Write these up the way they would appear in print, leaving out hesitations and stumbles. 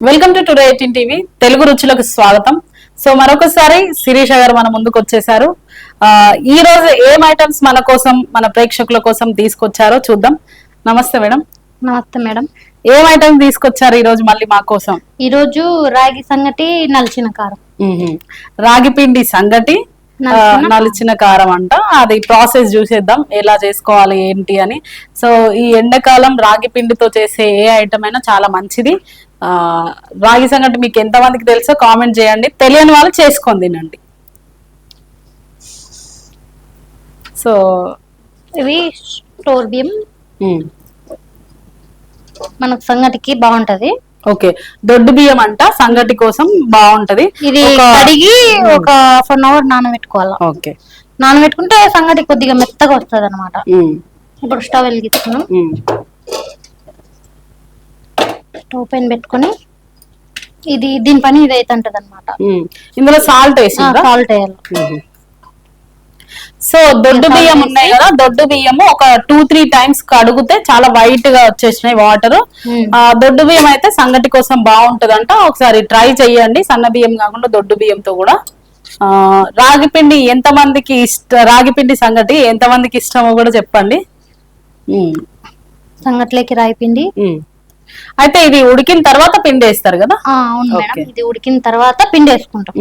Welcome to today 18 TV Telugu రుచులకు స్వాగతం. So మరొకసారి శిరీష గారు మన ముందుకు వచ్చేసారు. ఈ రోజు ఏం ఐటమ్స్ మన కోసం మన ప్రేక్షకుల కోసం తీసుకొచ్చారో చూద్దాం. నమస్తే మేడం. నమస్తే మేడం. ఏం ఐటమ్ తీసుకొచ్చారు ఈ రోజు మళ్ళీ మా కోసం? ఈ రోజు రాగి సంగటి నలిచిన కారం. రాగి పిండి సంగటి నలిచిన కారం అంట. అది ప్రాసెస్ చూసేద్దాం ఎలా చేసుకోవాలి ఏంటి అని. సో ఈ ఎండాకాలం రాగి పిండితో చేసే ఏ ఐటమ్ అయినా చాలా మంచిది. రాగి సంగటి మీకు ఎంతమందికి తెలుసో కామెంట్ చేయండి, తెలియని వాళ్ళు చేసుకొని తినండి. సో ఇవి స్టోర్ బియ్యం మనకు సంగటికి బాగుంటది. ఓకే, దొడ్డు బియ్యం అంట సంగటి కోసం బాగుంటది. ఇది కడిగి ఒక 1 అవర్ నానబెట్టుకోవాలి. ఓకే, నానబెట్టుకుంటే సంగటి కొద్దిగా మెత్తగా వస్తుంది అనమాట. ఇప్పుడు స్టవ్ వెలిగిస్తున్నాం. స్టవ్ పైన పెట్టుకొని దీని పని ఇది అయితే ఉంటది అనమాట. ఇందులో సాల్ట్ సాల్ట్ వేయాలి. సో దొడ్డు బియ్యం ఉన్నాయి కదా, దొడ్డు బియ్యము ఒక 2-3 టైమ్స్ కడుగుతే చాలా వైట్ గా వచ్చేసినాయి వాటర్. దొడ్డు బియ్యం అయితే సంగటి కోసం బాగుంటదంట. ఒకసారి ట్రై చెయ్యండి, సన్న బియ్యం కాకుండా దొడ్డు బియ్యంతో కూడా. రాగి పిండి ఎంతమందికి రాగి పిండి సంగటి ఎంతమందికి ఇష్టమో కూడా చెప్పండి. సంగట్లోకి రాగి పిండి అయితే ఇది ఉడికిన తర్వాత పిండి వేస్తారు కదా? అవును మేడం, ఇది ఉడికిన తర్వాత పిండి వేసుకుంటాం.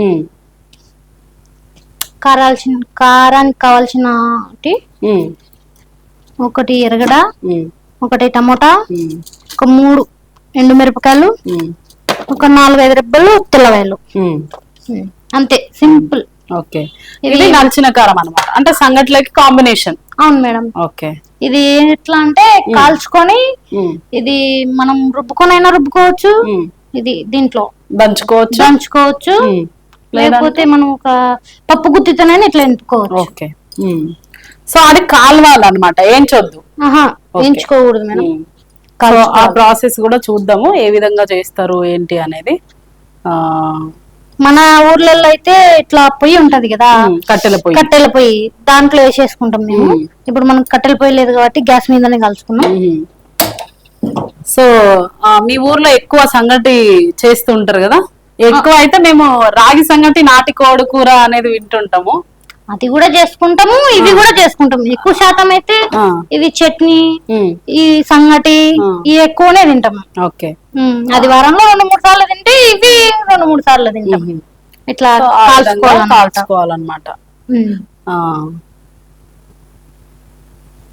కారానికి కావాల్సిన ఒకటి ఎరగడ, ఒకటి టమోటా, ఒక 3 ఎండుమిరపకాయలు, ఒక 4-5 రెబ్బలు తెల్లవాయలు, అంతే, సింపుల్. ఓకే, ఇది నలిచిన కారం అన్నమాట, అంటే సంగట్లోకి కాంబినేషన్. అవును మేడం. ఓకే, ఇది ఎట్లా అంటే కాల్చుకొని ఇది మనం రుబ్బుకొనైనా రుబ్బుకోవచ్చు, ఇది దీంట్లో దంచుకోవచ్చు, లేకపోతే మనం ఒక పప్పు గుత్తితోనైనా ఇట్లా ఎంపుకోవచ్చు. ఓకే, సో అది కాల్వాలన్నమాట, ఏంచొద్దు. వేయించుకోకూడదు మేడం. ఆ ప్రాసెస్ కూడా చూద్దాము ఏ విధంగా చేస్తారు ఏంటి అనేది. మన ఊర్లలో అయితే ఇట్లా పొయ్యి ఉంటది కదా, కట్టెల పొయ్యి, దాంట్లో వేసేసుకుంటాం మేము. ఇప్పుడు మనం కట్టెల పొయ్యి లేదు కాబట్టి గ్యాస్ మీదనే కలుసుకున్నాం. సో మీ ఊర్లో ఎక్కువ సంగటి చేస్తూ ఉంటారు కదా? ఎక్కువ అయితే మేము రాగి సంగటి, నాటి కోడి కూర అనేది వింటుంటాము. అది కూడా చేసుకుంటాము, ఇవి కూడా చేసుకుంటాము. ఎక్కువ శాతం అయితే ఇవి చట్నీ, ఈ సంగటి ఇవి ఎక్కువనే తింటాము. ఓకే, అది వారంలో 2-3 సార్లు తింటే ఇవి 2-3 సార్లు తింటాం. ఇట్లా కాల్చుకోవాలన్నమాట.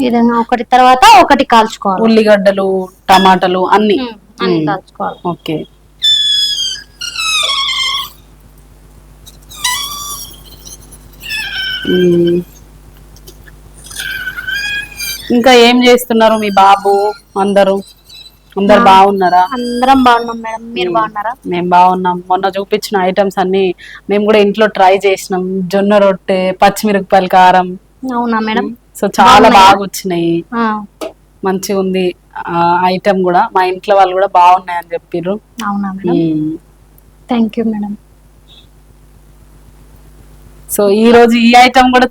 విధంగా ఒకటి తర్వాత ఒకటి కాల్చుకోవాలి. ఉల్లిగడ్డలు, టమాటాలు అన్ని కాల్చుకోవాలి. ఓకే, ఇంకా ఏం చేస్తున్నారు మీ బాబు? అందరూ బాగున్నారా? అందరం బాగున్నాం మేడం, మీరు బాగున్నారా? మేము బాగున్నాం. మొన్న చూపించిన ఐటమ్స్ అన్ని మేము కూడా ఇంట్లో ట్రై చేసినాం. జొన్న రొట్టె, పచ్చిమిరపకాయల కారం. అవునా మేడం? సో చాలా బాగా వచ్చినాయి, మంచిగా ఉంది ఐటమ్ కూడా. మా ఇంట్లో వాళ్ళు కూడా బాగున్నాయి అని చెప్పారు. అవునా madam? Thank you madam. So ఈ రోజు ఈ ఐటమ్ కూడా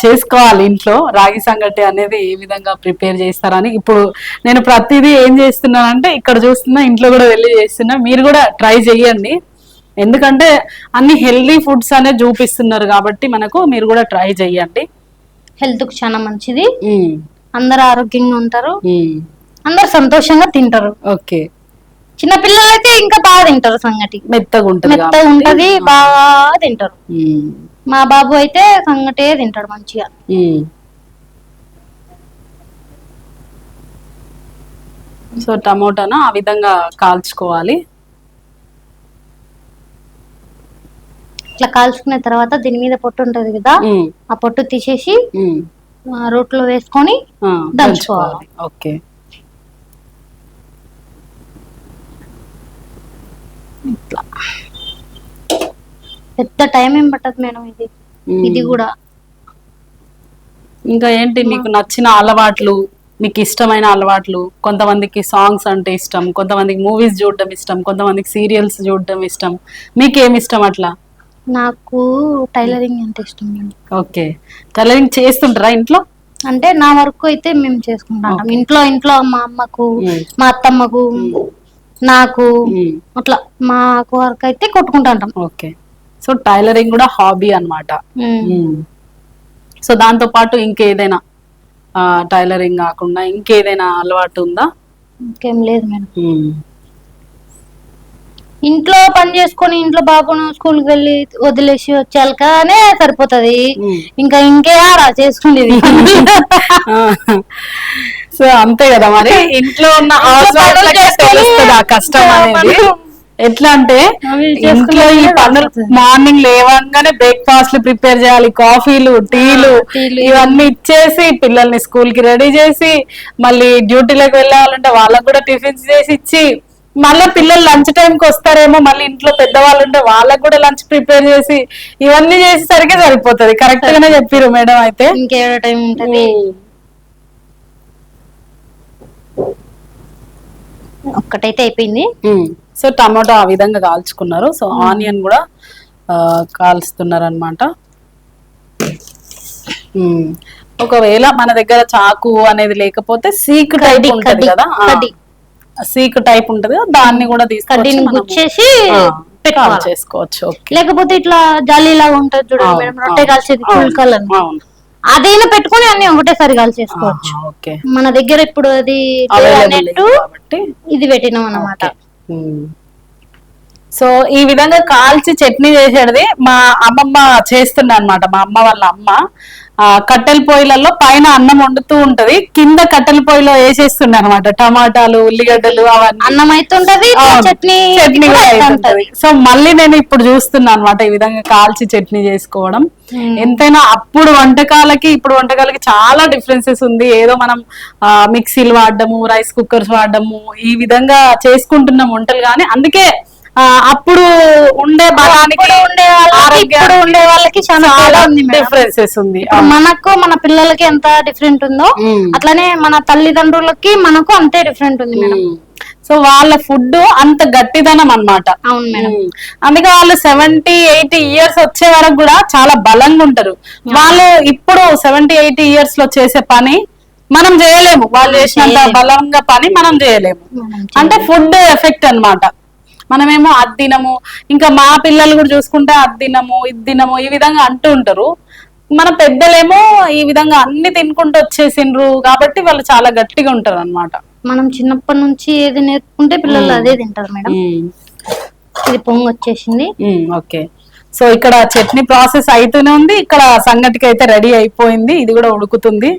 చేసుకోవాలి ఇంట్లో. రాగి సంగటి అనేది ఏ విధంగా ప్రిపేర్ చేస్తారని ఇప్పుడు నేను ప్రతిదీ ఏం చేస్తున్నానంటే ఇక్కడ చూస్తున్నా, ఇంట్లో కూడా వెళ్ళి చేస్తున్నా. మీరు కూడా ట్రై చెయ్యండి, ఎందుకంటే అన్ని హెల్దీ ఫుడ్స్ అనేది చూపిస్తున్నారు కాబట్టి మనకు. మీరు కూడా ట్రై చెయ్యండి, హెల్త్ కు చాలా మంచిది. అందరు ఆరోగ్యంగా ఉంటారు, అందరు సంతోషంగా తింటారు. ఓకే, చిన్న పిల్లలు అయితే ఇంకా బాగా తింటారు. సంగటి మెత్తగా ఉంటది, బాగా తింటారు. మా బాబు అయితే సంగటే తింటాడు మంచిగా. సో టమోటాను ఆ విధంగా కాల్చుకోవాలి. ఇట్లా కాల్చుకున్న తర్వాత దీని మీద పొట్టు ఉంటది కదా, ఆ పొట్టు తీసేసి రోట్లో వేసుకొని దంచుకోవాలి. ఓకే, ఇట్లా పెద్ద టైం ఏం పట్టదు మేడం. ఇది కూడా ఇంకా ఏంటి మీకు నచ్చిన అలవాట్లు, మీకు ఇష్టమైన అలవాట్లు? కొంతమందికి సాంగ్స్ అంటే ఇష్టం, కొంతమందికి మూవీస్ చూడడం ఇష్టం, కొంతమందికి సీరియల్స్ చూడడం ఇష్టం. మీకేమి ఇష్టం అట్లా? నాకు టైలరింగ్ అంటే ఇష్టం. ఓకే, టైలరింగ్ చేస్తుంటారా ఇంట్లో? అంటే నా వరకు అయితే మేము చేసుకుంటాం ఇంట్లో. మా అమ్మకు, మా అత్తమ్మకు, నాకు అట్లా మాకు వర్క్ అయితే కొట్టుకుంటా ఉంటాం. ఓకే, సో టైలరింగ్ కూడా హాబీ అన్నమాట. సో దాంతో పాటు ఇంకేదైనా టైలరింగ్ కాకుండా ఇంకేదైనా అలవాటు ఉందా? ఇంకేం లేదు మేడం. ఇంట్లో పని చేసుకొని ఇంట్లో బాబును స్కూల్కి వెళ్ళి వదిలేసి వచ్చాకనే సరిపోతది. ఇంకా ఇంకేరా చేసుకునేది. సో అంతే కదా మరి, ఇంట్లో ఉన్న హౌస్ వైఫ్ తెలుస్తుంది ఆ కష్టం అనేది. ఎట్లా అంటే ఇంట్లో ఈ పనులు మార్నింగ్ లేవగానే బ్రేక్ఫాస్ట్ ప్రిపేర్ చేయాలి, కాఫీలు టీలు ఇవన్నీ ఇచ్చేసి పిల్లల్ని స్కూల్ కి రెడీ చేసి మళ్ళీ డ్యూటీలోకి వెళ్ళాలంటే వాళ్ళకి కూడా టిఫిన్స్ చేసి ఇచ్చి మళ్ళీ పిల్లలు లంచ్ టైంకి వస్తారేమో, మళ్ళీ ఇంట్లో పెద్దవాళ్ళు ఉంటే వాళ్ళకి కూడా లంచ్ ప్రిపేర్ చేసి ఇవన్నీ చేసేసరికి సరిపోతుంది. కరెక్ట్ గానే చెప్పారు మేడం. అయితే ఇంకేదో టైం ఉంటది. ఒక్కటైతే అయిపోయింది. సో టమాటో ఆ విధంగా కాల్చుకున్నారు. సో ఆనియన్ కూడా కాల్స్తున్నారు అనమాట. ఒకవేళ మన దగ్గర చాకు అనేది లేకపోతే సీక్ టైప్ ఉంటది కదా, సీక్ టైప్ ఉంటది కదా, దాన్ని కూడా తీసుకొచ్చి చేసుకోవచ్చు. లేకపోతే ఇట్లా జాలీ లాగా ఉంటది చూడండి మేడం, రొట్టె కాల్చేది ఫుల్ కలర్, అదైనా పెట్టుకుని అన్ని ఒకటేసారి కాల్చేసుకోవచ్చు. మన దగ్గర ఇప్పుడు అది అన్నట్టు ఇది పెట్టినాం అన్నమాట. సో ఈ విధంగా కాల్చి చట్నీ చేసేది మా అమ్మమ్మ చేస్తున్నా అనమాట. మా అమ్మ వాళ్ళ అమ్మ కట్టెల పొయ్యిలలో పైన అన్నం వండుతూ ఉంటది, కింద కట్టెల పొయ్యిలో వేసేస్తుండే అనమాట. టమాటాలు, ఉల్లిగడ్డలు అవన్నీ అన్నం అవుతుంటది, చట్నీ కూడా అవుతుంటది. సో మళ్ళీ నేను ఇప్పుడు చూస్తున్నా అనమాట ఈ విధంగా కాల్చి చట్నీ చేసుకోవడం. ఎంతైనా అప్పుడు వంటకాలకి ఇప్పుడు వంటకాలకి చాలా డిఫరెన్సెస్ ఉంది. ఏదో మనం మిక్సీలు వాడడము, రైస్ కుక్కర్స్ వాడడము, ఈ విధంగా చేసుకుంటున్నాం వంటలు. కానీ అందుకే అప్పుడు ఉండే బలానికి ఉండే వాళ్ళకి చాలా డిఫరెన్సెస్ ఉంది. మనకు మన పిల్లలకి ఎంత డిఫరెంట్ ఉందో అట్లానే మన తల్లిదండ్రులకి మనకు అంతే డిఫరెంట్ ఉంది మేడం. సో వాళ్ళ ఫుడ్ అంత గట్టిదనం అన్నమాట. అవును మేడం. అందుకే వాళ్ళు 70-80 ఇయర్స్ వచ్చే వరకు కూడా చాలా బలంగా ఉంటారు. వాళ్ళు ఇప్పుడు 70-80 ఇయర్స్ లో చేసే పని మనం చేయలేము, వాళ్ళు చేసినంత బలంగా పని మనం చేయలేము. అంటే ఫుడ్ ఎఫెక్ట్ అన్నమాట. మనమేమో అది తినము, ఇంకా మా పిల్లలు కూడా చూసుకుంటే అది తినము ఇది తినము ఈ విధంగా అంటూ ఉంటారు. మన పెద్దలేమో ఈ విధంగా అన్ని తినుకుంటూ వచ్చేసిండ్రు కాబట్టి వాళ్ళు చాలా గట్టిగా ఉంటారు అన్నమాట. మనం చిన్నప్పటి నుంచి ఏది నేర్చుకుంటే పిల్లలు అదే తింటారు మేడం. ఇది పొంగు వచ్చేసింది. ఓకే, సో ఇక్కడ చట్నీ ప్రాసెస్ అయితేనే ఉంది, ఇక్కడ సంగటికి అయితే రెడీ అయిపోయింది, ఇది కూడా ఉడుకుతుంది.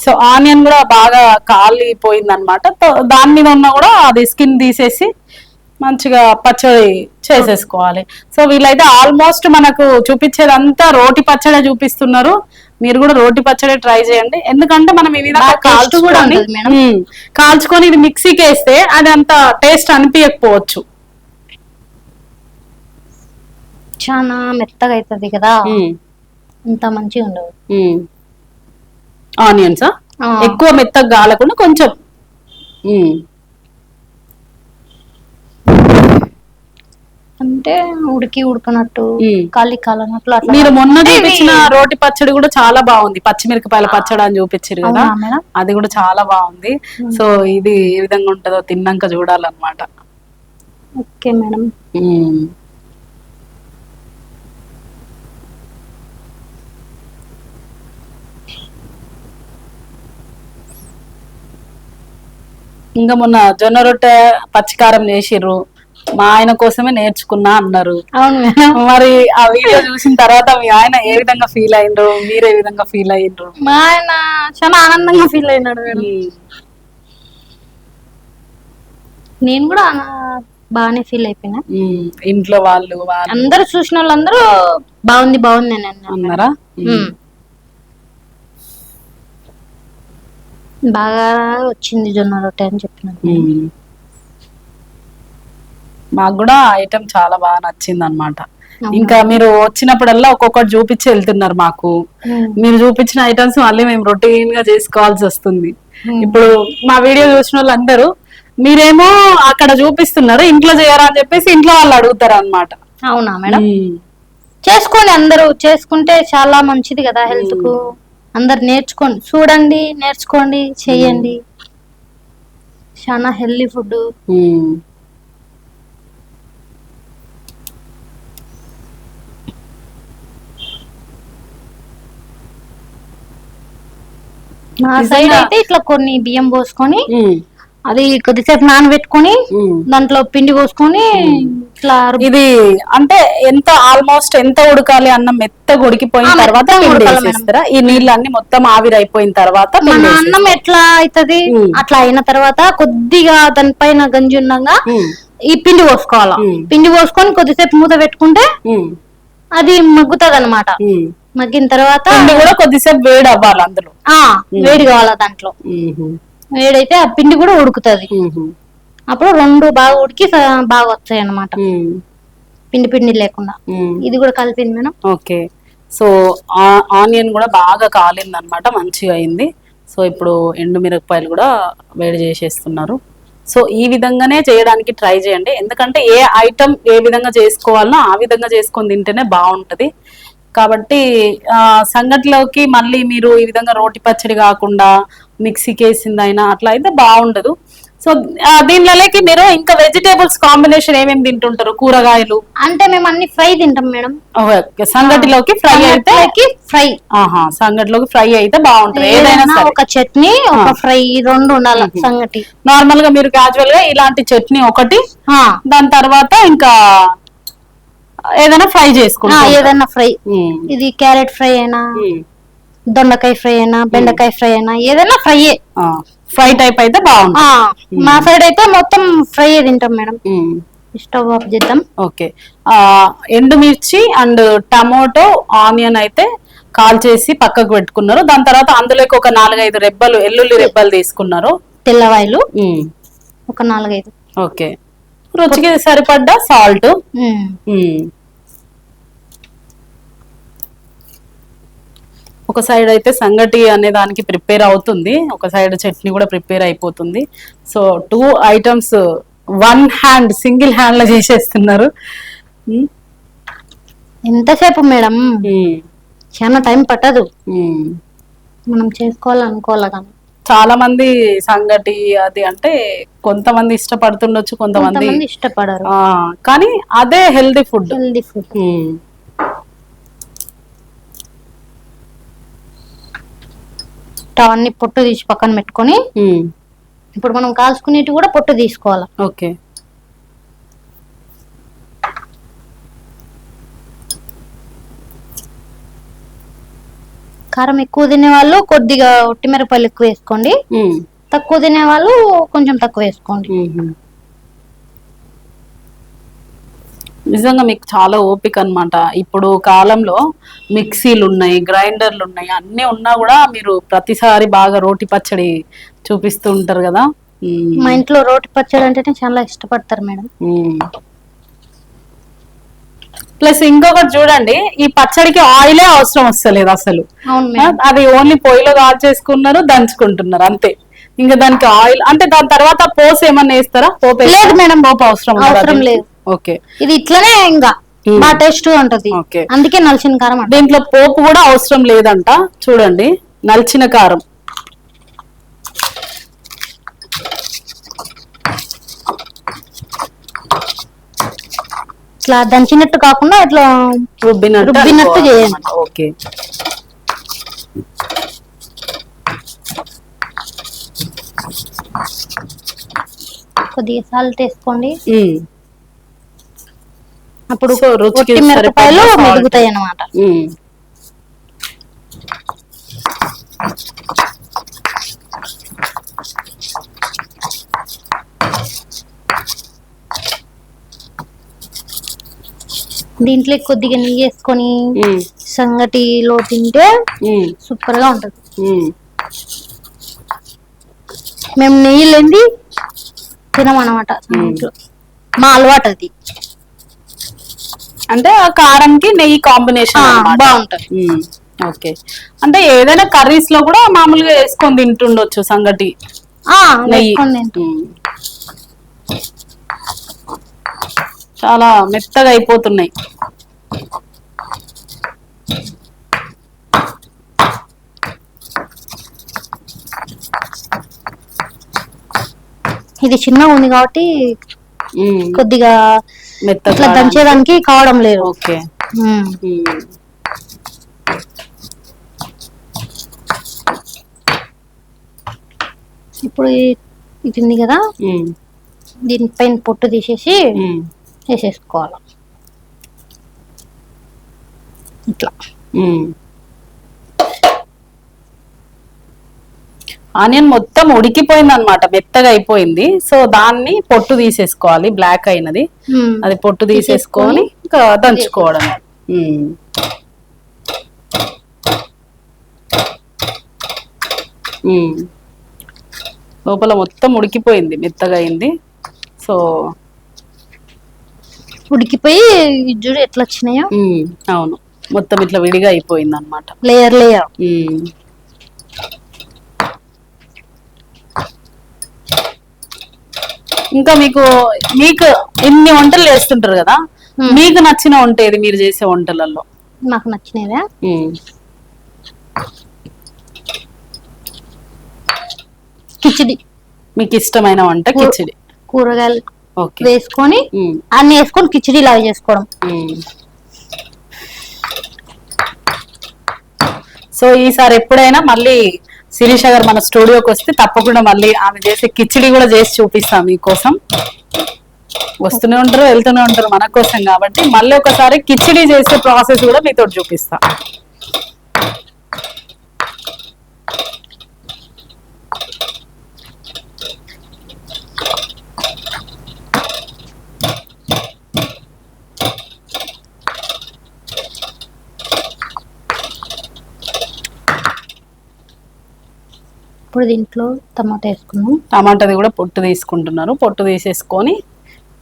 సో ఆనియన్ కూడా బాగా కాలిపోయింది అనమాట. దాని మీద ఉన్న కూడా అది స్కిన్ తీసేసి మంచిగా పచ్చడి చేసేసుకోవాలి. సో వీళ్ళైతే ఆల్మోస్ట్ మనకు చూపించేదంతా రోటి పచ్చడి చూపిస్తున్నారు. మీరు కూడా రోటి పచ్చడి ట్రై చేయండి, ఎందుకంటే మనం ఈ విధంగా కాల్చుకొని ఇది మిక్సీకి వేస్తే అది అంత టేస్ట్ అనిపించకపోవచ్చు, చాలా మెత్తగా అవుతుంది కదా, ఇంత మంచిగా ఉండదు. ఆనియన్స్ ఎక్కువ మెత్తగా కాలకుండా కొంచెం అంటే ఉడకనట్టు కాలనట్లు. మీరు మొన్న చూపించిన రోటి పచ్చడి కూడా చాలా బాగుంది, పచ్చిమిరపకాయల పచ్చడి అని చూపించారు కదా, అది కూడా చాలా బాగుంది. సో ఇది ఏ విధంగా ఉంటుందో తిన్నాక చూడాలన్నమాట. Okay madam. ఇంకా మొన్న జొన్న రొట్టె పచ్చికారం చేసిర్రు, మా ఆయన కోసమే నేర్చుకున్నా అన్నారు. మరి ఆ వీడియో చూసిన తర్వాత మీ ఆయన ఏ విధంగా ఫీల్ అయ్యిండ్రు, మీరు ఏ విధంగా ఫీల్ అయ్యిండ్రు? మా ఆయన చాలా ఆనందంగా ఫీల్ అయినాడు. నేను కూడా బాగానే ఫీల్ అయిపోయినా. ఇంట్లో వాళ్ళు అందరూ చూసిన వాళ్ళందరూ బాగుంది బాగుంది అని అన్నారా? బాగా వచ్చింది జొన్న రొట్టె అని చెప్పినారు. మాకు కూడా ఐటమ్ చాలా బాగా నచ్చింది అన్నమాట. ఇంకా మీరు వచ్చినప్పుడల్లా ఒక్కొక్కటి చూపించి వెళ్తున్నారు మాకు. మీరు చూపించిన ఐటమ్స్ మళ్ళీ మేము రొటీన్ గా చేసుకోవాల్సి వస్తుంది. ఇప్పుడు మా వీడియో చూసిన వాళ్ళందరూ మీరేమో అక్కడ చూపిస్తున్నారు, ఇంట్లో చేయరా అని చెప్పేసి ఇంట్లో వాళ్ళు అడుగుతారు అన్నమాట. అవునా మేడం? చేసుకోండి, అందరూ చేసుకుంటే చాలా మంచిది కదా హెల్త్ కు. అందరు నేర్చుకోండి, చూడండి, నేర్చుకోండి, చెయ్యండి. చాలా హెల్దీ ఫుడ్. మా సైడ్ అయితే ఇట్లా కొన్ని బియ్యం పోసుకొని అది కొద్దిసేపు నానబెట్టుకొని దాంట్లో పిండి పోసుకొని ఇట్లా ఇది అంటే ఎంత ఆల్మోస్ట్ ఎంత ఉడకాలి, అన్నం మెత్తగా ఉడికిపోయిన తర్వాత పిండి వేసేస్తారా? ఈ నీళ్ళన్ని మొత్తం ఆవిరైపోయిన తర్వాత మన అన్నం ఎట్లా అవుతుంది అట్లా అయిన తర్వాత కొద్దిగా దానిపైన గంజి ఉండగా ఈ పిండి పోసుకోవాలా. పిండి పోసుకొని కొద్దిసేపు మూత పెట్టుకుంటే అది మగ్గుతుంది అన్నమాట. మగ్గిన తర్వాత కూడా కొద్దిసేపు వేడి అవ్వాలి, అందులో వేడి కావాలా. దాంట్లో వేడైతే ఆ పిండి కూడా ఉడుకుతుంది. అప్పుడు రెండు బాగా ఉడికి బాగా వస్తాయి అన్నమాట, పిండి పిండి లేకుండా. ఇది కూడా కలిపింది మేడం. ఓకే, సో ఆనియన్ కూడా బాగా కాలింది అనమాట, మంచిగా అయింది. సో ఇప్పుడు ఎండు మిరపకాయలు కూడా వేడి చేసేస్తున్నారు. సో ఈ విధంగానే చేయడానికి ట్రై చేయండి, ఎందుకంటే ఏ ఐటమ్ ఏ విధంగా చేసుకోవాలనో ఆ విధంగా చేసుకొని తింటేనే బాగుంటది. కాబట్టి సంగటిలోకి మళ్ళీ మీరు ఈ విధంగా రోటి పచ్చడి కాకుండా మిక్సీకి వేసిందైనా అట్లా అయితే బాగుండదు. సో దీనిలోకి మీరు ఇంకా వెజిటేబుల్స్ కాంబినేషన్ ఏమేమి తింటుంటారు? కూరగాయలు అంటే మేము అన్ని ఫ్రై తింటాం మేడం. సంగటిలోకి ఫ్రై అయితే సంగటిలోకి ఫ్రై అయితే బాగుంటుంది. ఏదైనా ఒక చట్నీ ఒక ఫ్రై రెండు ఉండాలి. సంగటి నార్మల్ గా మీరు క్యాజువల్ గా ఇలాంటి చట్నీ ఒకటి, దాని తర్వాత ఇంకా ఏదైనా ఫ్రై చేసుకుంటా. ఏదైనా ఫ్రై, ఇది క్యారెట్ ఫ్రై అయినా, దొండకాయ ఫ్రై అయినా, బెండకాయ ఫ్రై అయినా, ఏదైనా ఫ్రై. ఫ్రై టైప్ అయితే బాగుంటుంది. మా సైడ్ అయితే మొత్తం ఫ్రై తింటాం మేడం. స్టవ్ ఆఫ్ చేద్దాం. ఓకే, ఎండుమిర్చి అండ్ టమోటో ఆనియన్ అయితే కాల్ చేసి పక్కకు పెట్టుకున్నారు. దాని తర్వాత అందులోకి ఒక 4-5 రెబ్బలు ఎల్లుల్లి రెబ్బలు తీసుకున్నారు. తెల్లవాయలు ఒక 4-5. ఓకే, రుచికి సరిపడ్డ సాల్ట్. ఒక సైడ్ అయితే సంగటి అనే దానికి ప్రిపేర్ అవుతుంది, ఒక సైడ్ చట్నీ కూడా ప్రిపేర్ అయిపోతుంది. సో 2 ఐటమ్స్ సింగిల్ హ్యాండ్ లో చేసేస్తున్నారు. ఎంతసేపు మేడం? చాలా టైం పట్టదు, మనం చేసుకోవాలనుకోవాలి. కానీ చాలా మంది సంగటి అది అంటే కొంతమంది ఇష్టపడుతుండొచ్చు, కొంతమంది ఇష్టపడరు. కానీ అదే హెల్దీ ఫుడ్. అన్ని పొట్టు తీసి పక్కన పెట్టుకొని ఇప్పుడు మనం కాల్చుకునేటి కూడా పొట్టు తీసుకోవాలి. ఓకే, కారం ఎక్కువ తినే వాళ్ళు కొద్దిగా ఒట్టి మిరపకాయలు ఎక్కువ వేసుకోండి, తక్కువ తినే వాళ్ళు కొంచెం తక్కువ వేసుకోండి. నిజంగా మీకు చాలా ఓపిక అన్నమాట. ఇప్పుడు కాలంలో మిక్సీలు ఉన్నాయి, గ్రైండర్లు ఉన్నాయి, అన్ని ఉన్నా కూడా మీరు ప్రతిసారి బాగా రోటి పచ్చడి చూపిస్తూ ఉంటారు కదా. మా ఇంట్లో రోటి పచ్చడి అంటేనే చాలా ఇష్టపడతారు మేడం. ప్లస్ ఇంకొకటి చూడండి, ఈ పచ్చడికి ఆయిలే అవసరం వస్తలేదు అసలు. అది ఓన్లీ పొయ్యిలో కాల్చేసుకున్నారు, దంచుకుంటున్నారు అంతే. ఇంకా దానికి ఆయిల్ అంటే దాని తర్వాత పోపు ఏమన్నా వేస్తారా? పోపు లేదు మేడం, పోపు అవసరం లేదు. ఓకే, ఇది ఇట్లనే ఇంకా బాగా టేస్ట్ ఉంటది, అందుకే నలిచిన కారం. దీంట్లో పోపు కూడా అవసరం లేదంట. చూడండి, నలిచిన కారం. ఇట్లా దంచినట్టు కాకుండా ఇట్లా రుబ్బినట్టు చేయండి. ఓకే, కొద్దిగా సాల్ట్ వేసుకోండి, అప్పుడు రుచికి మిరపకాయలు మెరుగుతాయి అన్నమాట. దీంట్లో కొద్దిగా నెయ్యి వేసుకొని సంగటిలో తింటే సూపర్ గా ఉంటది. మేము నెయ్యి లేనిది తినమన్నమాట, మా అలవాటు అది. అంటే ఆ కారంకి నెయ్యి కాంబినేషన్ బాగుంటది. ఓకే, అంటే ఏదైనా కర్రీస్ లో కూడా మామూలుగా వేసుకొని తింటుండొచ్చు సంగటి. నెయ్యి చాలా మెత్తగా అయిపోతున్నాయి. ఇది చిన్నగా ఉంది కాబట్టి కొద్దిగా ఇట్లా దంచేదానికి కావడం లేదు. ఓకే. ఇప్పుడు ఇది ఉంది కదా, దీనిపైన పొట్టు తీసేసి వేసేసుకోవాలి ఇట్లా. ఆనియన్ మొత్తం ఉడికిపోయింది అనమాట, మెత్తగా అయిపోయింది. సో దాన్ని పొట్టు తీసేసుకోవాలి, బ్లాక్ అయినది అది పొట్టు తీసేసుకొని ఇంకా దంచుకోవడం. లోపల మొత్తం ఉడికిపోయింది, మెత్తగా అయింది. సో ఉడికిపోయి చూడు ఎట్లా వచ్చినాయో. అవును, మొత్తం ఇట్లా విడిగా అయిపోయింది అనమాట, లేయర్ లేయర్. ఇంకా మీకు ఇన్ని వంటలు చేస్తుంటారు కదా, మీకు నచ్చిన వంట ఏది మీరు చేసే వంటలలో? నాకు నచ్చినదా, కిచిడి. మీకు ఇష్టమైన వంట కిచిడి, కూరగాయలు వేసుకొని అన్ని వేసుకొని కిచిడి లాగా చేసుకోవడం. సో ఈసారి ఎప్పుడైనా మళ్ళీ శిరీష గారు మన స్టూడియోకి వస్తే తప్పకుండా మళ్ళీ ఆమె చేసే కిచిడి కూడా చేసి చూపిస్తాం మీకోసం. వస్తూనే ఉంటారు, వెళ్తూనే ఉంటారు మన కోసం కాబట్టి మళ్ళీ ఒకసారి కిచిడి చేసే ప్రాసెస్ కూడా మీతో చూపిస్తా. ఇప్పుడు దీంట్లో టమాటా వేసుకున్నాం. టమాటాది కూడా పొట్టు తీసుకుంటున్నారు, పొట్టు తీసేసుకొని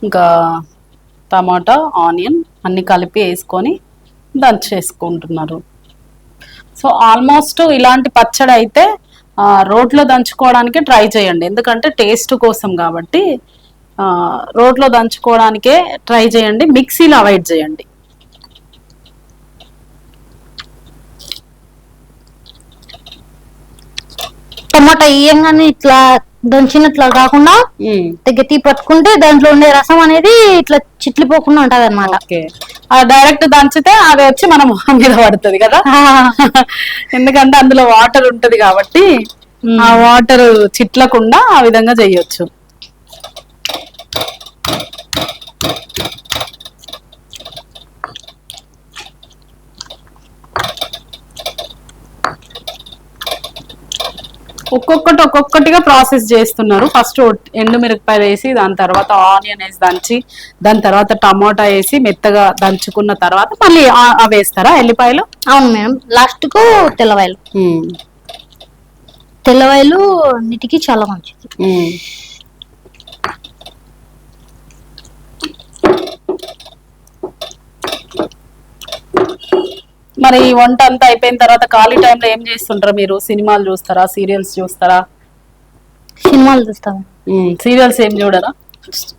ఇంకా టమాటా ఆనియన్ అన్ని కలిపి వేసుకొని దంచేసుకుంటున్నారు. సో ఆల్మోస్ట్ ఇలాంటి పచ్చడి అయితే రోట్లో దంచుకోవడానికి ట్రై చేయండి, ఎందుకంటే టేస్ట్ కోసం కాబట్టి రోట్లో దంచుకోవడానికే ట్రై చేయండి, మిక్సీలో అవాయిడ్ చేయండి. టమాటా ఇయ్యంగానే ఇట్లా దంచినట్లా కాకుండా గట్టి పట్టుకుంటే దాంట్లో ఉండే రసం అనేది ఇట్లా చిట్లిపోకుండా ఉంటది అనమాట. డైరెక్ట్ దంచితే అది వచ్చి మన మొహం మీద పడుతుంది కదా, ఎందుకంటే అందులో వాటర్ ఉంటది కాబట్టి ఆ వాటర్ చిట్లకుండా ఆ విధంగా చేయొచ్చు. ఒక్కొక్కటిగా ప్రాసెస్ చేస్తున్నారు. ఫస్ట్ ఎండు మిరపకాయలు వేసి, దాని తర్వాత ఆనియన్ వేసి దంచి, దాని తర్వాత టమాటా వేసి మెత్తగా దంచుకున్న తర్వాత మళ్ళీ అవి వేస్తారా ఎల్లిపాయలు? అవును మేడం, లాస్ట్ కు తెల్లవాయలు. తెల్లవాయలు అన్నిటికీ చాలా మంచిది. మరి ఈ వంట అంతా అయిపోయిన తర్వాత ఖాళీ టైంలో ఏం చేస్తుంటారు మీరు? సినిమాలు చూస్తారా, సీరియల్స్ చూస్తారా? సినిమాలు చూస్తాం. సీరియల్స్ ఏం చూడరా?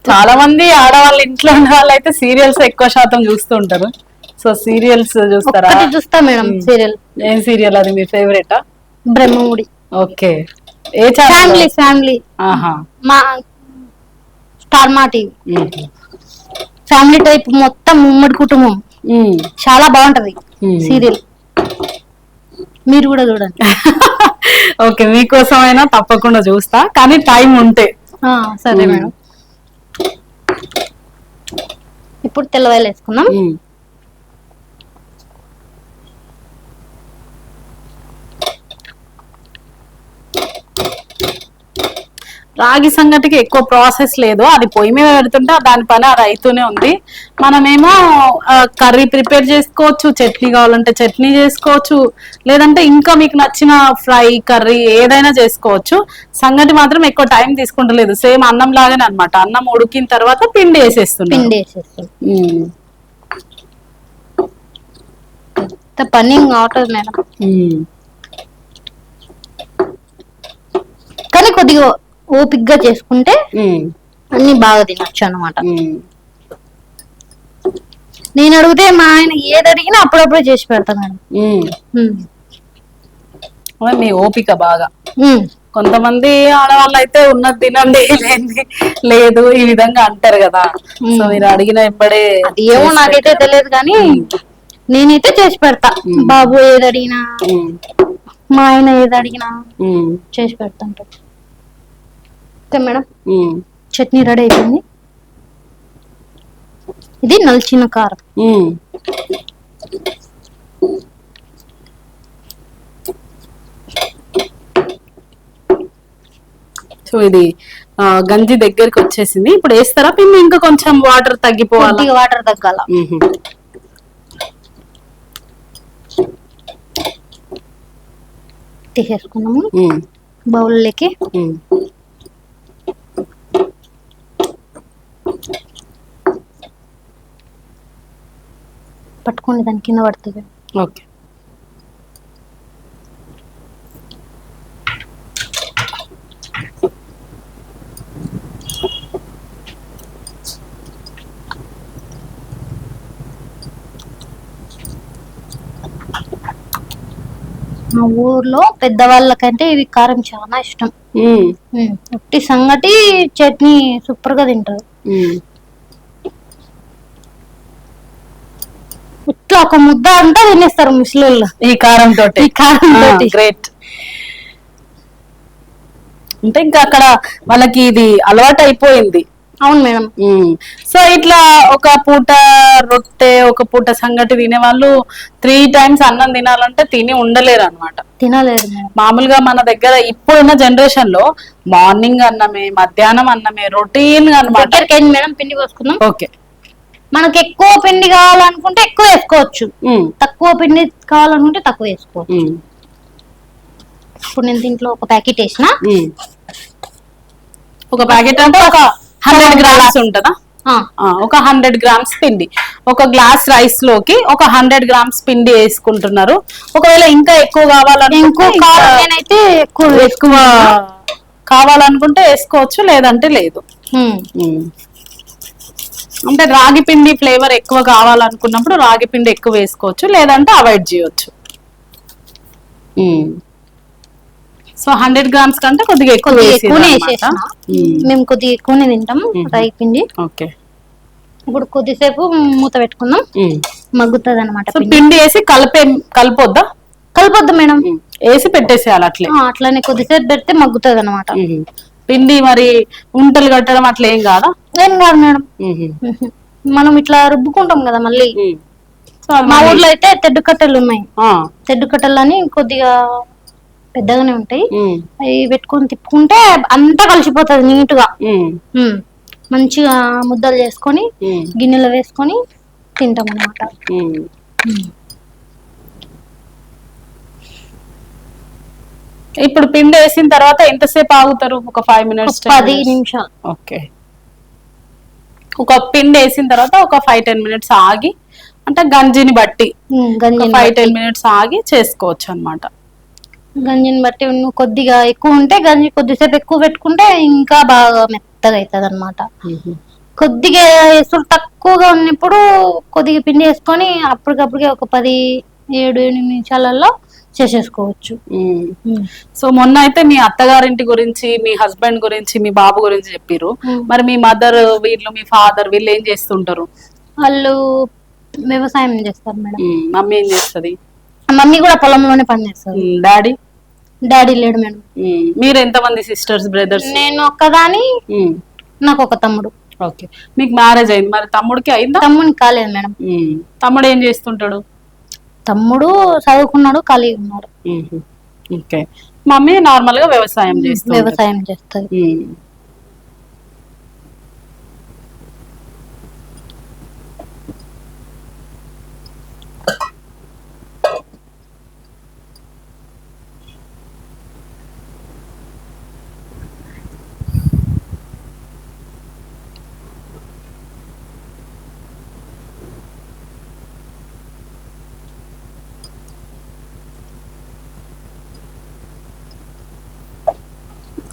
చాలా మంది ఆడవాళ్ళు, ఇంట్లో ఉన్న వాళ్ళు అయితే సీరియల్స్ ఎక్కువ శాతం చూస్తూ ఉంటారు. సో సీరియల్స్ చూస్తారా? చూస్తా మేడం సీరియల్. ఏం సీరియల్ అది మీ ఫేవరెటా? బ్రహ్మముడి. ఓకే. ఏ ఛానల్? ఫ్యామిలీ. మా స్టార్ మా టీవీ. ఫ్యామిలీ టైప్, మొత్తం ఉమ్మడి కుటుంబం, చాలా బాగుంటది సీరియల్, మీరు కూడా చూడండి. ఓకే, మీకోసమైనా తప్పకుండా చూస్తా, కానీ టైం ఉంటే. సరే మేడం. ఇప్పుడు తెల్లవాయలు వేసుకున్నాం. రాగి సంగటికి ఎక్కువ ప్రాసెస్ లేదు, అది పొయ్యి మీద పెడుతుంటే దాని పని అది అవుతూనే ఉంది. మనమేమో కర్రీ ప్రిపేర్ చేసుకోవచ్చు, చట్నీ కావాలంటే చట్నీ చేసుకోవచ్చు, లేదంటే ఇంకా మీకు నచ్చిన ఫ్రై కర్రీ ఏదైనా చేసుకోవచ్చు. సంగటి మాత్రం ఎక్కువ టైం తీసుకుంటలేదు, సేమ్ అన్నం లాగానే అనమాట. అన్నం ఉడికిన తర్వాత పిండి వేసేస్తుంది. పని కావట్లేదు మేడం, కానీ కొద్దిగా ఓపిగ్గా చేసుకుంటే అన్ని బాగా తినొచ్చు అనమాట. నేను అడిగితే మా ఆయన ఏది అడిగినా అప్పుడప్పుడే చేసి పెడతా మేడం. మీ ఓపిక బాగా. కొంతమంది ఆడవాళ్ళు అయితే ఉన్నది తినండి లేని లేదు ఈ విధంగా అంటారు కదా. సో మీరు అడిగిన ఇప్పుడే అది ఏమో నాకైతే తెలియదు కానీ నేనైతే చేసి పెడతా. బాబు ఏది అడిగినా, మా ఆయన ఏది అడిగినా చేసి పెడతాంటారు. ఓకే మేడం, చట్నీ రెడీ అయిపోయింది. ఇది నల్చిన కారం. సో ఇది గంజి దగ్గరికి వచ్చేసింది. ఇప్పుడు వేస్తారా పిండి? ఇంకా కొంచెం వాటర్ తగ్గిపోవాలి, వాటర్ తగ్గాల. తీసేసుకున్నాము బౌల్లోకి. పట్టుకోండి, దాని కింద పడుతుంది. ఓకే. మా ఊర్లో పెద్దవాళ్ళకంటే ఇవి కారం చాలా ఇష్టం. ఉట్టి సంగటి చట్నీ సూపర్ గా తింటారు. ఇట్లా ఒక ముద్ద అంతా తినేస్తారు ముసలోళ్ళు ఈ కారం తోటి. గ్రేట్. అంటే ఇంకా అక్కడ వాళ్ళకి ఇది అలవాటు అయిపోయింది. అవును మేడం. సో ఇట్లా ఒక పూట రొట్టె, ఒక పూట సంగటి తినే వాళ్ళు 3 times అన్నం తినాలంటే తిని ఉండలేరు అనమాట. తినలేరు. మామూలుగా మన దగ్గర ఇప్పుడున్న జనరేషన్ లో మార్నింగ్ అన్నమే, మధ్యాహ్నం అన్నమే రొటీన్ గా అనమాట. మేడం పిండి పోసుకుందాం. ఓకే. మనకి ఎక్కువ పిండి కావాలనుకుంటే ఎక్కువ వేసుకోవచ్చు, తక్కువ పిండి కావాలనుకుంటే తక్కువ వేసుకోవచ్చు. ఇప్పుడు నేను దీంట్లో ఒక ప్యాకెట్ వేసిన. ఒక ప్యాకెట్ అంటే ఒక 100 grams ఉంటుందా? ఒక 100 grams పిండి. ఒక గ్లాస్ రైస్ లోకి ఒక 100 grams పిండి వేసుకుంటున్నారు. ఒకవేళ ఇంకా ఎక్కువ కావాలనుకుంటే నేనైతే ఎక్కువ కావాలనుకుంటే వేసుకోవచ్చు, లేదంటే లేదు. అంటే రాగి పిండి ఫ్లేవర్ ఎక్కువ కావాలనుకున్నప్పుడు రాగి పిండి ఎక్కువ వేసుకోవచ్చు, లేదంటే అవాయిడ్ చేయొచ్చు. సో 100 grams కంటే కొద్దిగా ఎక్కువనే వేసేసిన. మేము కొద్దిగా ఎక్కువనే తింటాం రాగి పిండి. ఓకే. ఇప్పుడు కొద్దిసేపు మూత పెట్టుకుందాం, మగ్గుతుంది అనమాట. పిండి వేసి కలపొద్దా? కలపొద్దు మేడం, వేసి పెట్టేసేయాలి అట్లే. అట్లనే కొద్దిసేపు పెడితే మగ్గుతుంది అనమాట. పిండి మరి ఉంటలు కట్టడం అట్లా ఏం కాదా? ఏం కాదు మేడం. మనం ఇట్లా రుబ్బుకుంటాం కదా మళ్ళీ. మా ఊర్లో అయితే తెడ్డు కట్టెలు ఉన్నాయి. తెడ్డు కట్టెలు అని కొద్దిగా పెద్దగానే ఉంటాయి. అవి పెట్టుకొని తిప్పుకుంటే అంతా కలిసిపోతుంది నీట్ గా. మంచిగా ముద్దలు చేసుకొని గిన్నెలో వేసుకొని తింటాం అన్నమాట. ఇప్పుడు పిండి వేసిన తర్వాత ఎంతసేపు ఆగుతారు? ఒక 5 minutes, 10 నిమిషాలు. ఓకే. ఒక పిండి వేసిన తర్వాత ఒక 5-10 minutes ఆగి, అంటే గంజిని బట్టి 5-10 minutes ఆగి చేసుకోవచ్చు అన్నమాట. గంజిని బట్టి కొద్దిగా ఎక్కువ ఉంటే గంజి కొద్దిసేపు ఎక్కువ పెట్టుకుంటే ఇంకా బాగా మెత్తగా అవుతుంది అనమాట. కొద్దిగా ఎసురు తక్కువగా ఉన్నప్పుడు కొద్దిగా పిండి వేసుకొని అప్పటికప్పటికే ఒక 7-8 నిమిషాలలో చేసేసుకోవచ్చు. సో మొన్న అయితే మీ అత్తగారింటి గురించి, మీ హస్బెండ్ గురించి, మీ బాబు గురించి చెప్పారు. మరి మీ మదర్ వీళ్ళు, మీ ఫాదర్ వీళ్ళు ఏం చేస్తుంటారు? వాళ్ళు వ్యవసాయం చేస్తారు మేడం. మమ్మీ ఏం చేస్తుంది? మమ్మీ కూడా పొలంలోనే పని చేస్తారు. డాడీ లేడు మేడం. మీరు ఎంతమంది సిస్టర్స్, బ్రదర్స్? నేను ఒక్కదాని, నాకు ఒక తమ్ముడు. ఓకే. మీకు మ్యారేజ్ అయింది, మరి తమ్ముడికి అయిందా? తమ్ముడికి కాలేదు మేడం. తమ్ముడు ఏం చేస్తుంటాడు? తమ్ముడు చదువుకున్నాడు, ఖాళీగా ఉన్నాడు. ఓకే. మమ్మీ నార్మల్ గా వ్యవసాయం చేస్తుంది.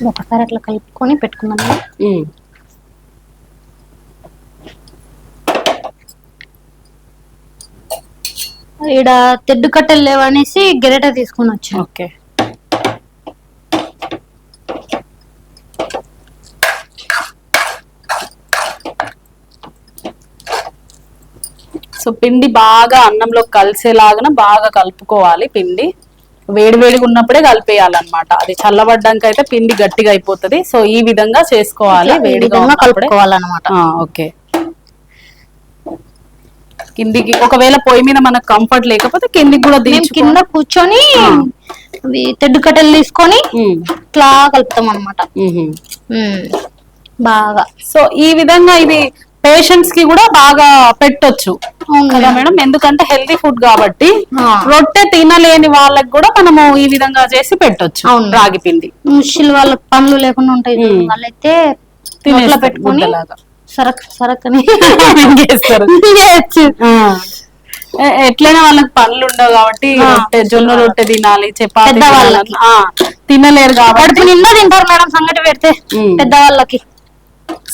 ఒకసారి అట్లా కలుపుకొని పెట్టుకున్నాను. ఈడ తెడ్డు కట్టెలు లేవనేసి గెరెట తీసుకుని వచ్చాను. ఓకే. సో పిండి బాగా అన్నంలో కలిసేలాగా బాగా కలుపుకోవాలి. పిండి వేడివేడిగా ఉన్నప్పుడే కలిపేయాలన్నమాట. అది చల్లబడ్డాక అయితే పిండి గట్టిగా అయిపోతుంది. సో ఈ విధంగా చేసుకోవాలి, వేడిగా కలుపుకోవాలన్నమాట. ఓకే. కిందికి ఒకవేళ పొయ్యి మీద మనకు కంఫర్ట్ లేకపోతే కిందికి కూడా కింద కూర్చొని తెడ్డు కట్టెలు తీసుకొని ఇట్లా కలుపుతాం అనమాట బాగా. సో ఈ విధంగా ఇది పేషెంట్స్ కి కూడా బాగా పెట్టొచ్చు కదా మేడం, ఎందుకంటే హెల్తీ ఫుడ్ కాబట్టి. రొట్టె తినలేని వాళ్ళకి కూడా మనము ఈ విధంగా చేసి పెట్టొచ్చు. రాగి పిండి ముషిల్ వాళ్ళకి పనులు లేకుండా ఉంటాయి, వాళ్ళైతే తినేలా పెట్టుకుని సరకని చేస్తారు. ఎట్లయినా వాళ్ళకి పనులు ఉండవు కాబట్టి రొట్టె, జొన్న రొట్టె తినాలి, చపాతీ తినలేరు కాబట్టి నిన్న తింటారు మేడం సంగటి పెడితే పెద్దవాళ్ళకి.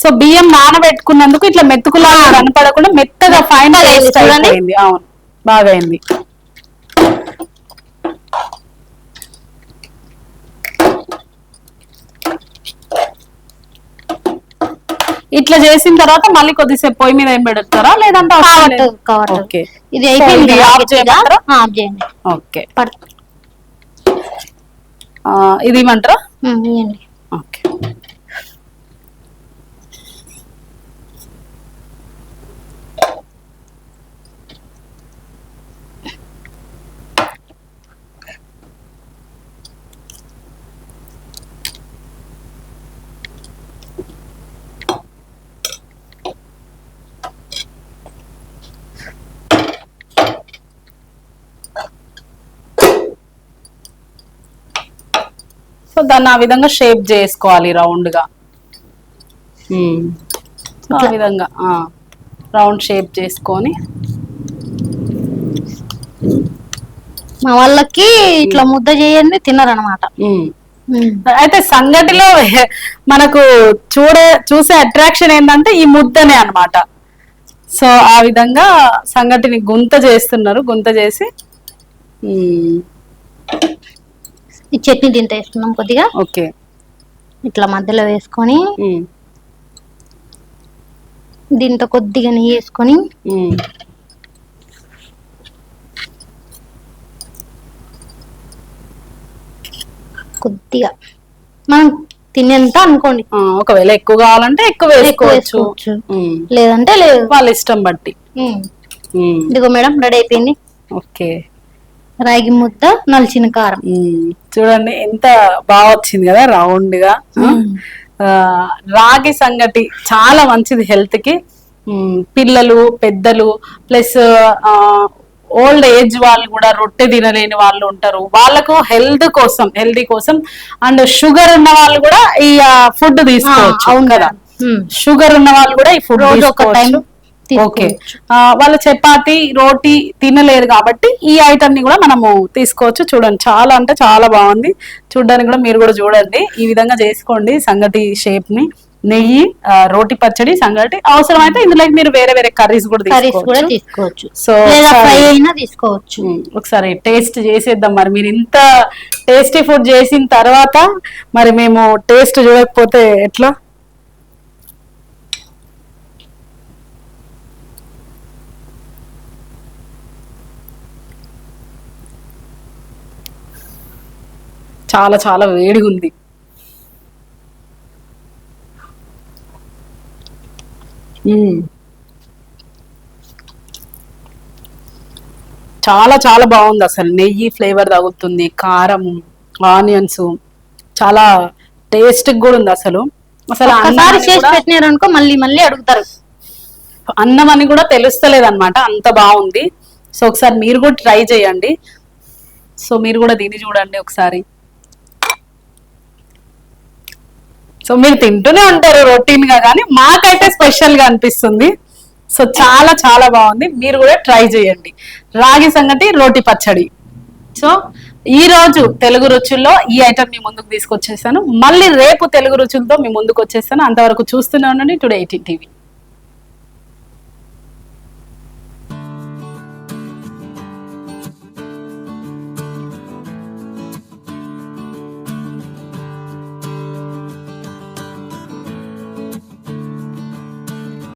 సో బియ్యం నానబెట్టుకున్నందుకు ఇట్లా మెతుకులాగా కనపడకుండా మెత్తగా ఫైనల్ అయింది. అవును, బాగా అయింది. ఇట్లా చేసిన తర్వాత మళ్ళీ కొద్దిసేపు పొయ్యి మీద ఏం పెడతారా లేదంటే ఇది అయిపోయింది. ఓకే, ఇది ఇవ్వమంటారా? ఓకే. సో దాన్ని ఆ విధంగా షేప్ చేసుకోవాలి రౌండ్ గా. ఆ విధంగా రౌండ్ షేప్ చేసుకొని మా వాళ్ళకి ఇట్లా ముద్ద చేయండి తినరనమాట. అయితే సంగటిలో మనకు చూసే అట్రాక్షన్ ఏంటంటే ఈ ముద్దనే అన్నమాట. సో ఆ విధంగా సంగటిని గుంత చేస్తున్నారు. గుంత చేసి ఈ చట్నీ దీంతో వేసుకున్నాం కొద్దిగా. ఓకే, ఇట్లా మధ్యలో వేసుకొని దీంతో కొద్దిగా నెయ్యి వేసుకొని కొద్దిగా మనం తినేంత అనుకోండి. ఒకవేళ ఎక్కువ కావాలంటే ఎక్కువ వేసుకోవచ్చు, లేదంటే లేదు, వాళ్ళ ఇష్టం బట్టి. ఇదిగో మేడం రెడీ అయిపోయింది. ఓకే, రాగి ముద్ద నలిచిన కారం. చూడండి ఎంత బాగా వచ్చింది కదా రౌండ్ గా. రాగి సంగటి చాలా మంచిది హెల్త్ కి. పిల్లలు, పెద్దలు, ప్లస్ ఓల్డ్ ఏజ్ వాళ్ళు కూడా రొట్టె తినలేని వాళ్ళు ఉంటారు. వాళ్ళకు హెల్తీ కోసం అండ్ షుగర్ ఉన్న వాళ్ళు కూడా ఈ ఫుడ్ తీసుకోవచ్చు కదా. షుగర్ ఉన్న వాళ్ళు కూడా ఈ ఫుడ్ తీసుకోవచ్చు. ఓకే, వాళ్ళు చపాతి, రోటీ తినలేరు కాబట్టి ఈ ఐటమ్ ని కూడా మనము తీసుకోవచ్చు. చూడండి చాలా అంటే చాలా బాగుంది చూడడానికి కూడా. మీరు కూడా చూడండి, ఈ విధంగా చేసుకోండి సంగటి షేప్ ని. నెయ్యి, రోటి పచ్చడి, సంగటి. అవసరమైతే ఇందులో మీరు వేరే వేరే కర్రీస్ కూడా తీసుకోవచ్చు. సో ఫ్రై అయినా తీసుకోవచ్చు. ఒకసారి టేస్ట్ చేసేద్దాం. మరి మీరు ఇంత టేస్టీ ఫుడ్ చేసిన తర్వాత మరి మేము టేస్ట్ చూడకపోతే ఎట్లా? చాలా చాలా వేడిగా ఉంది. చాలా చాలా బాగుంది అసలు. నెయ్యి ఫ్లేవర్ తగులుతుంది, కారం, ఆనియన్స్ చాలా టేస్ట్ కూడా ఉంది అసలు. అనుకో మళ్ళీ మళ్ళీ అడుగుతారు. అన్నం అని కూడా తెలుస్తలేదు అనమాట, అంత బాగుంది. సో ఒకసారి మీరు కూడా ట్రై చేయండి. సో మీరు కూడా దీన్ని చూడండి ఒకసారి. సో మీరు తింటూనే ఉంటారు రొటీన్ గా, కానీ మాకైతే స్పెషల్ గా అనిపిస్తుంది. సో చాలా చాలా బాగుంది, మీరు కూడా ట్రై చేయండి. రాగి సంగటి, రోటి పచ్చడి. సో ఈ రోజు తెలుగు రుచుల్లో ఈ ఐటమ్ మీ ముందుకు తీసుకొచ్చేసాను. మళ్ళీ రేపు తెలుగు రుచులతో మీ ముందుకు వచ్చేస్తాను. అంతవరకు చూస్తూనే ఉండండి టుడే 18 TV.